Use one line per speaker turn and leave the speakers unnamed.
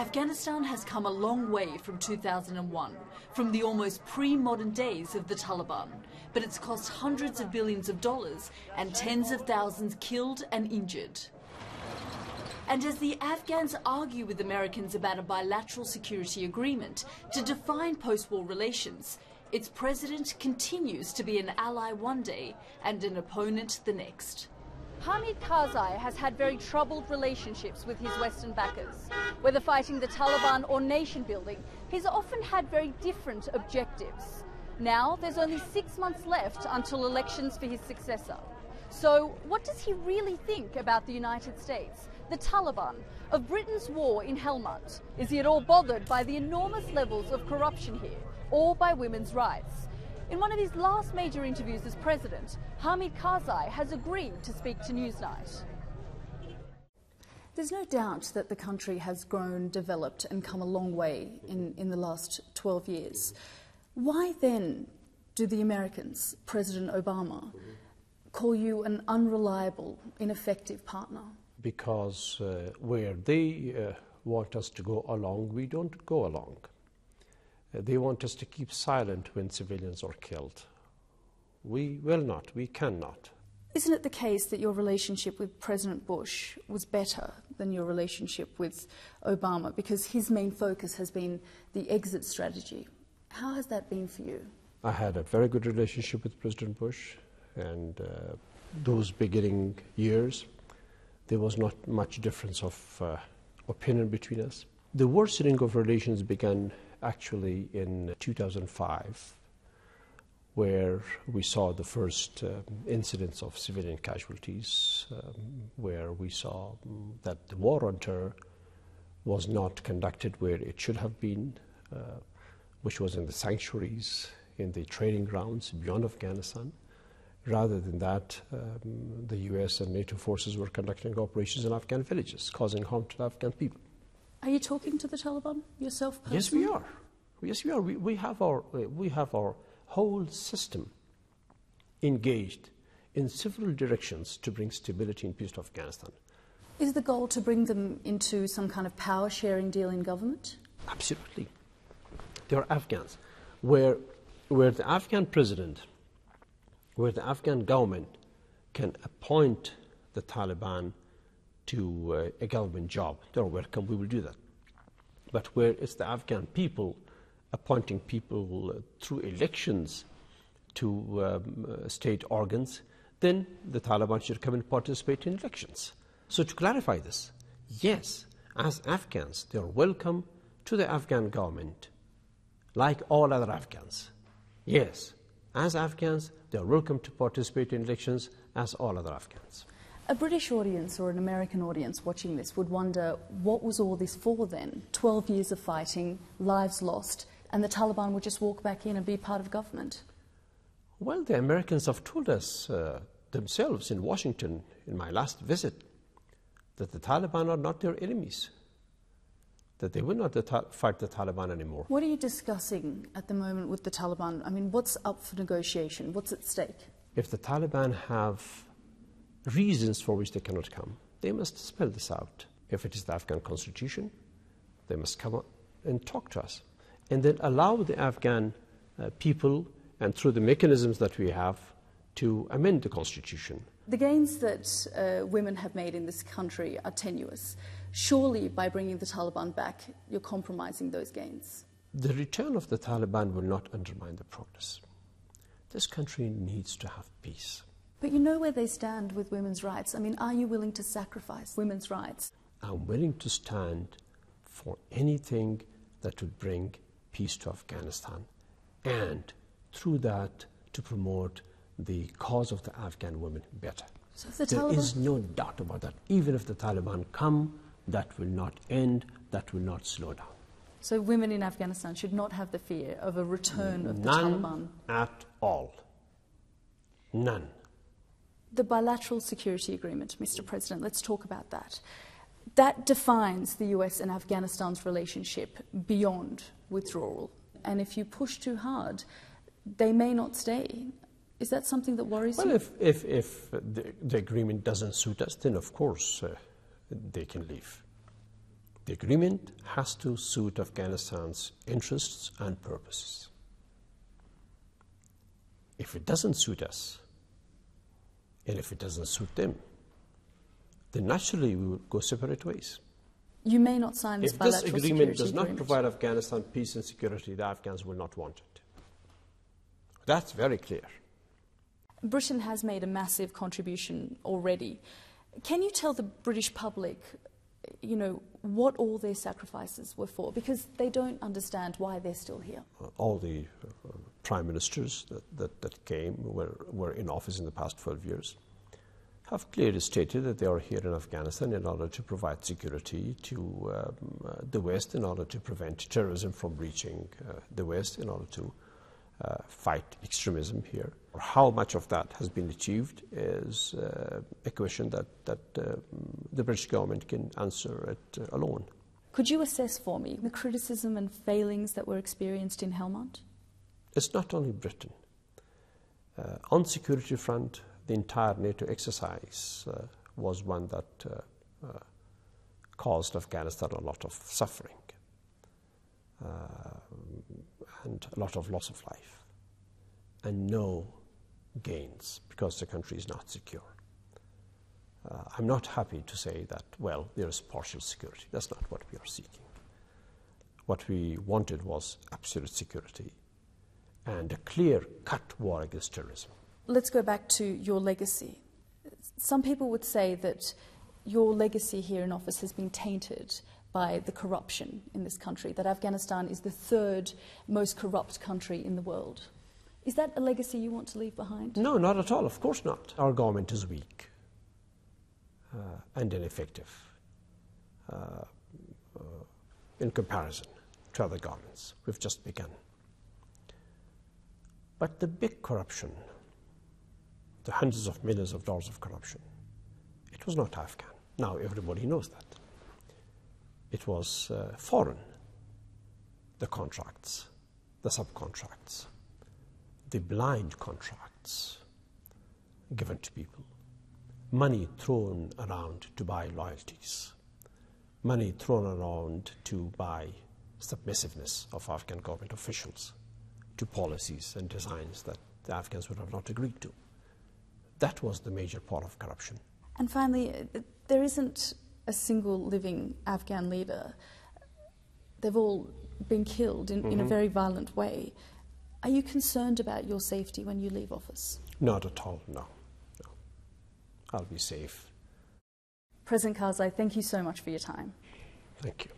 Afghanistan has come a long way from 2001, from the almost pre-modern days of the Taliban, but it's cost hundreds of billions of dollars and tens of thousands killed and injured. And as the Afghans argue with Americans about a bilateral security agreement to define post-war relations, its president continues to be an ally one day and an opponent the next. Hamid Karzai has had very troubled relationships with his Western backers. Whether fighting the Taliban or nation building, he's often had very different objectives. Now there's only 6 months left until elections for his successor. So what does he really think about the United States, the Taliban, of Britain's war in Helmand? Is he at all bothered by the enormous levels of corruption here, or by women's rights? In one of his last major interviews as president, Hamid Karzai has agreed to speak to Newsnight. There's no doubt that the country has grown, developed and come a long way in the last 12 years. Why then do the Americans, President Obama, call you an unreliable, ineffective partner?
Because where they want us to go along, we don't go along. They want us to keep silent when civilians are killed. We will not, we cannot.
Isn't it the case that your relationship with President Bush was better than your relationship with Obama, because his main focus has been the exit strategy? How has that been for you?
I had a very good relationship with President Bush, and those beginning years, there was not much difference of opinion between us. The worsening of relations began actually in 2005, where we saw the first incidents of civilian casualties, where we saw that the war on terror was not conducted where it should have been, which was in the sanctuaries, in the training grounds beyond Afghanistan. Rather than that, the US and NATO forces were conducting operations in Afghan villages, causing harm to the Afghan people.
Are you talking to the Taliban yourself personally?
Yes, we are. Yes, we are. We have our whole system engaged in several directions to bring stability and peace to Afghanistan.
Is the goal to bring them into some kind of power-sharing deal in government?
Absolutely. There are Afghans where the Afghan president, where the Afghan government can appoint the Taliban to a government job. They're welcome, we will do that. But where it's the Afghan people appointing people through elections to state organs, then the Taliban should come and participate in elections. So to clarify this, yes, as Afghans, they are welcome to the Afghan government, like all other Afghans. Yes, as Afghans, they are welcome to participate in elections as all other Afghans.
A British audience or an American audience watching this would wonder, what was all this for then? 12 years of fighting, lives lost, and the Taliban would just walk back in and be part of government?
Well, the Americans have told us themselves in Washington, in my last visit, that the Taliban are not their enemies, that they will not fight the Taliban anymore.
What are you discussing at the moment with the Taliban? I mean, what's up for negotiation? What's at stake?
If the Taliban have reasons for which they cannot come, they must spell this out. If it is the Afghan constitution, they must come up and talk to us, and then allow the Afghan people, and through the mechanisms that we have, to amend the constitution.
The gains that women have made in this country are tenuous. Surely by bringing the Taliban back, you're compromising those gains.
The return of the Taliban will not undermine the progress. This country needs to have peace.
But you know where they stand with women's rights. I mean, are you willing to sacrifice women's rights?
I'm willing to stand for anything that would bring peace to Afghanistan, and through that to promote the cause of the Afghan women better.
So if the
there
Taliban...
is no doubt about that. Even if the Taliban come, that will not end, that will not slow down.
So women in Afghanistan should not have the fear of a return of the
None
Taliban?
At all. None.
The bilateral security agreement, Mr. President, let's talk about that. That defines the US and Afghanistan's relationship beyond withdrawal. And if you push too hard, they may not stay. Is that something that worries you?
Well, if the agreement doesn't suit us, then of course they can leave. The agreement has to suit Afghanistan's interests and purposes. If it doesn't suit us, and if it doesn't suit them, then naturally we would go separate ways.
You may not sign this bilateral
security agreement. If this agreement does not provide Afghanistan peace and security, the Afghans will not want it. That's very clear.
Britain has made a massive contribution already. Can you tell the British public, you know, what all their sacrifices were for? Because they don't understand why they're still here.
All the prime ministers that came, were in office in the past 12 years, have clearly stated that they are here in Afghanistan in order to provide security to the West, in order to prevent terrorism from reaching the West, in order to fight extremism here. How much of that has been achieved is a question that the British government can answer it alone.
Could you assess for me the criticism and failings that were experienced in Helmand?
It's not only Britain. On security front, the entire NATO exercise was one that caused Afghanistan a lot of suffering and a lot of loss of life, and no gains because the country is not secure. I'm not happy to say that, well, there is partial security. That's not what we are seeking. What we wanted was absolute security and a clear-cut war against terrorism.
Let's go back to your legacy. Some people would say that your legacy here in office has been tainted by the corruption in this country, that Afghanistan is the third most corrupt country in the world. Is that a legacy you want to leave behind?
No, not at all. Of course not. Our government is weak and ineffective in comparison to other governments. We've just begun. But the big corruption, the hundreds of millions of dollars of corruption, it was not Afghan. Now everybody knows that. It was foreign, the contracts, the subcontracts, the blind contracts given to people, money thrown around to buy loyalties, money thrown around to buy submissiveness of Afghan government officials to policies and designs that the Afghans would have not agreed to. That was the major part of corruption.
And finally, there isn't a single living Afghan leader. They've all been killed in a very violent way. Are you concerned about your safety when you leave office?
Not at all, no. I'll be safe.
President Karzai, thank you so much for your time.
Thank you.